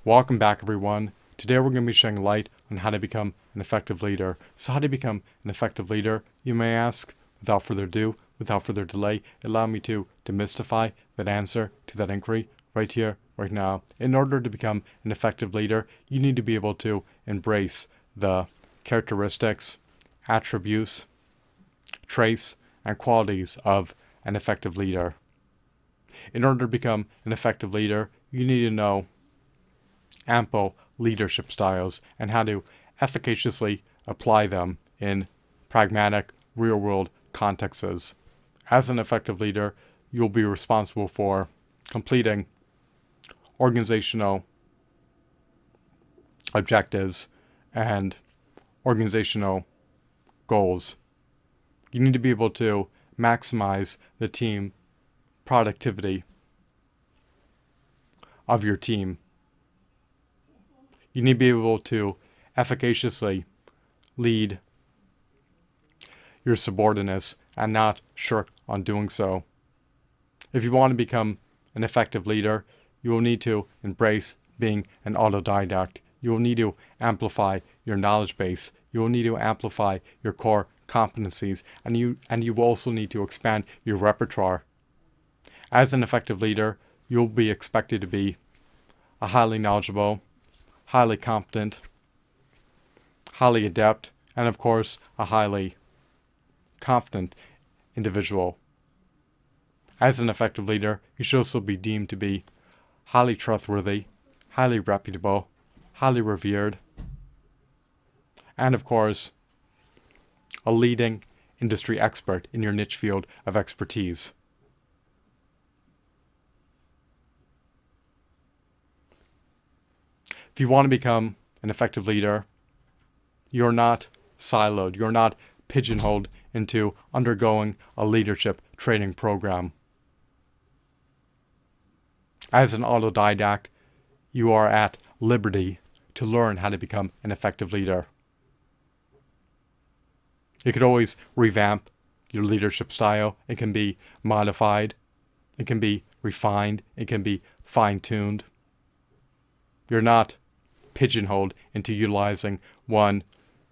Welcome back, everyone. Today we're going to be shedding light on how to become an effective leader. So how to become an effective leader, you may ask? Without further ado, without further delay, allow me to demystify that answer to that inquiry right here, right now. In order to become an effective leader, you need to be able to embrace the characteristics, attributes, traits, and qualities of an effective leader. In order to become an effective leader, you need to know ample leadership styles and how to efficaciously apply them in pragmatic, real-world contexts. As an effective leader, you'll be responsible for completing organizational objectives and organizational goals. You need to be able to maximize the team productivity of your team. You need to be able to efficaciously lead your subordinates and not shirk on doing so. If you want to become an effective leader, you will need to embrace being an autodidact. You will need to amplify your knowledge base. You will need to amplify your core competencies, and you will also need to expand your repertoire. As an effective leader, you'll be expected to be a highly knowledgeable, highly competent, highly adept, and of course, a highly confident individual. As an effective leader, you should also be deemed to be highly trustworthy, highly reputable, highly revered, and of course, a leading industry expert in your niche field of expertise. If you want to become an effective leader, you're not siloed, you're not pigeonholed into undergoing a leadership training program. As an autodidact, you are at liberty to learn how to become an effective leader. You could always revamp your leadership style. It can be modified, it can be refined, it can be fine-tuned. You're not pigeonholed into utilizing one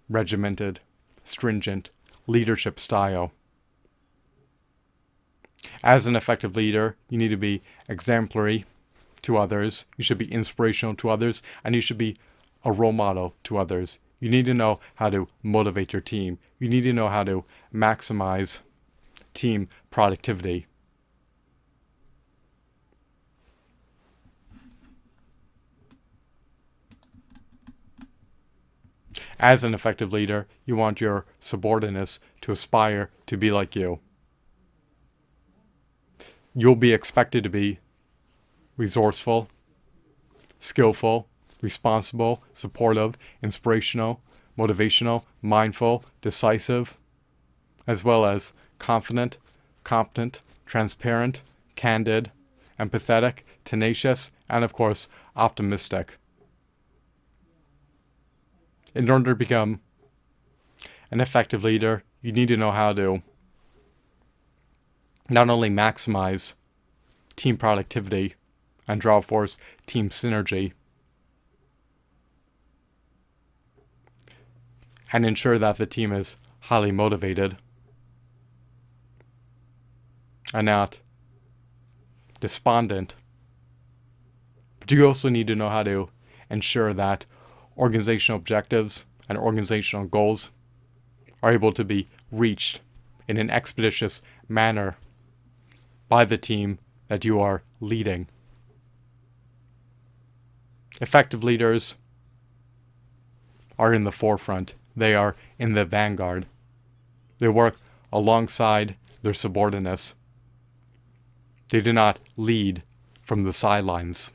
regimented, stringent leadership style. As an effective leader, you need to be exemplary to others, you should be inspirational to others, and you should be a role model to others. You need to know how to motivate your team. You need to know how to maximize team productivity. As an effective leader, you want your subordinates to aspire to be like you. You'll be expected to be resourceful, skillful, responsible, supportive, inspirational, motivational, mindful, decisive, as well as confident, competent, transparent, candid, empathetic, tenacious, and of course, optimistic. In order to become an effective leader, you need to know how to not only maximize team productivity and draw forth team synergy, and ensure that the team is highly motivated and not despondent, but you also need to know how to ensure that organizational objectives and organizational goals are able to be reached in an expeditious manner by the team that you are leading. Effective leaders are in the forefront. They are in the vanguard. They work alongside their subordinates. They do not lead from the sidelines.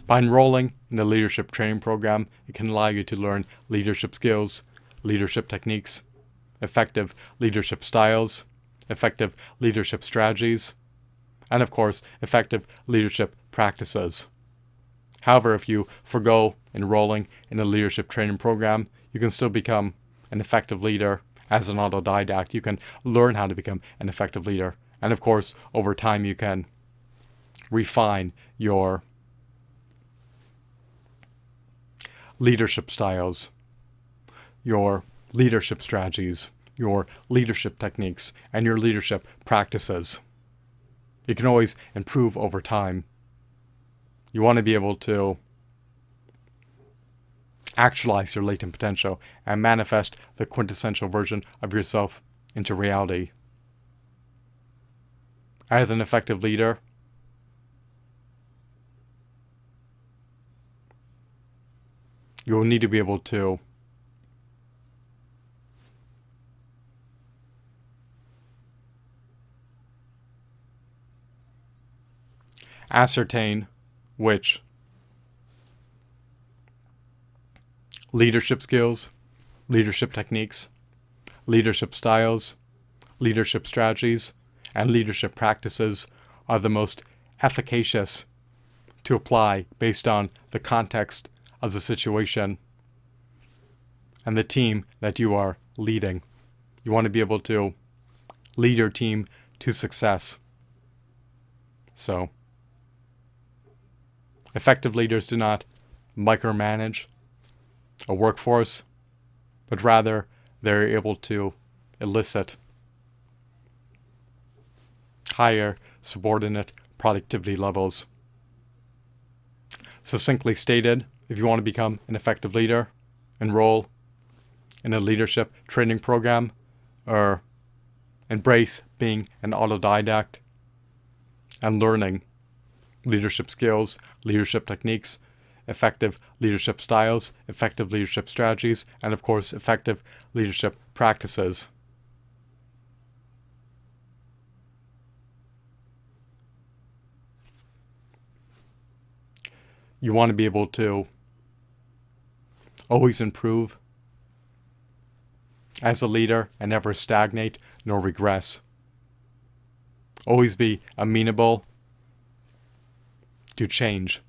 By enrolling in the leadership training program, it can allow you to learn leadership skills, leadership techniques, effective leadership styles, effective leadership strategies, and of course, effective leadership practices. However, if you forgo enrolling in a leadership training program, you can still become an effective leader as an autodidact. You can learn how to become an effective leader And of course, over time you can refine your leadership styles, your leadership strategies, your leadership techniques, and your leadership practices. You can always improve over time. You want to be able to actualize your latent potential and manifest the quintessential version of yourself into reality. As an effective leader, you will need to be able to ascertain which leadership skills, leadership techniques, leadership styles, leadership strategies, and leadership practices are the most efficacious to apply based on the context of the situation and the team that you are leading. You want to be able to lead your team to success. So, effective leaders do not micromanage a workforce, but rather they're able to elicit higher subordinate productivity levels. Succinctly stated, if you want to become an effective leader, enroll in a leadership training program or embrace being an autodidact and learning leadership skills, leadership techniques, effective leadership styles, effective leadership strategies, and of course, effective leadership practices. You want to be able to always improve as a leader and never stagnate nor regress. Always be amenable to change.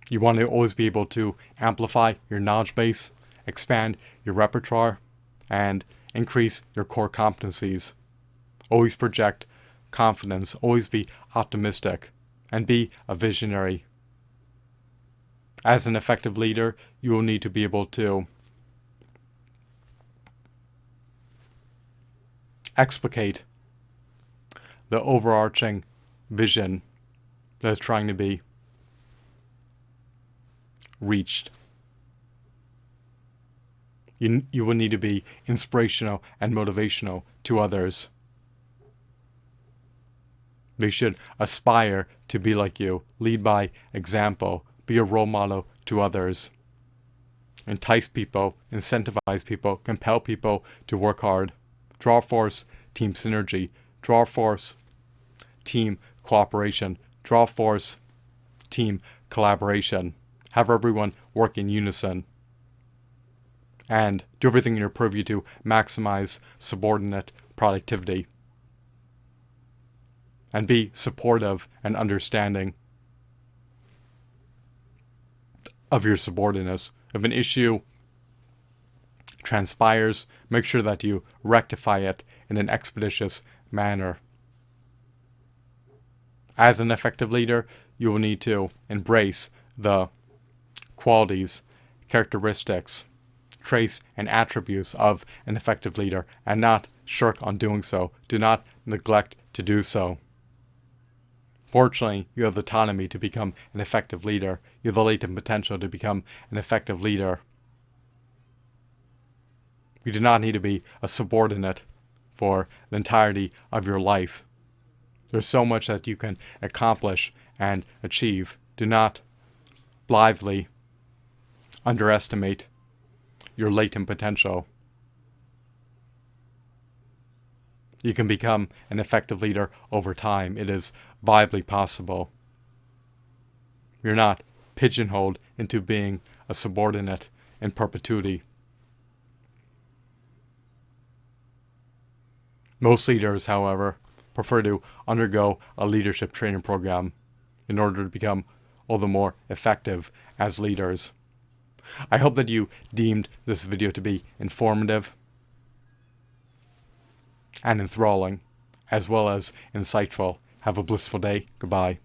You want to always be able to amplify your knowledge base, expand your repertoire, and increase your core competencies. Always project confidence, always be optimistic, and be a visionary. As an effective leader, you will need to be able to explicate the overarching vision that is trying to be reached. You will need to be inspirational and motivational to others. They should aspire to be like you, lead by example, be a role model to others, entice people, incentivize people, compel people to work hard, draw force team synergy, draw force team cooperation, draw force team collaboration, have everyone work in unison, and do everything in your purview to maximize subordinate productivity. And be supportive and understanding of your subordinates. If an issue transpires, make sure that you rectify it in an expeditious manner. As an effective leader, you will need to embrace the qualities, characteristics, traits, and attributes of an effective leader and not shirk on doing so. Do not neglect to do so. Fortunately, you have the autonomy to become an effective leader. You have the latent potential to become an effective leader. You do not need to be a subordinate for the entirety of your life. There's so much that you can accomplish and achieve. Do not blithely underestimate your latent potential. You can become an effective leader over time. It is viably possible. You're not pigeonholed into being a subordinate in perpetuity. Most leaders, however, prefer to undergo a leadership training program in order to become all the more effective as leaders. I hope that you deemed this video to be informative and enthralling, as well as insightful. Have a blissful day. Goodbye.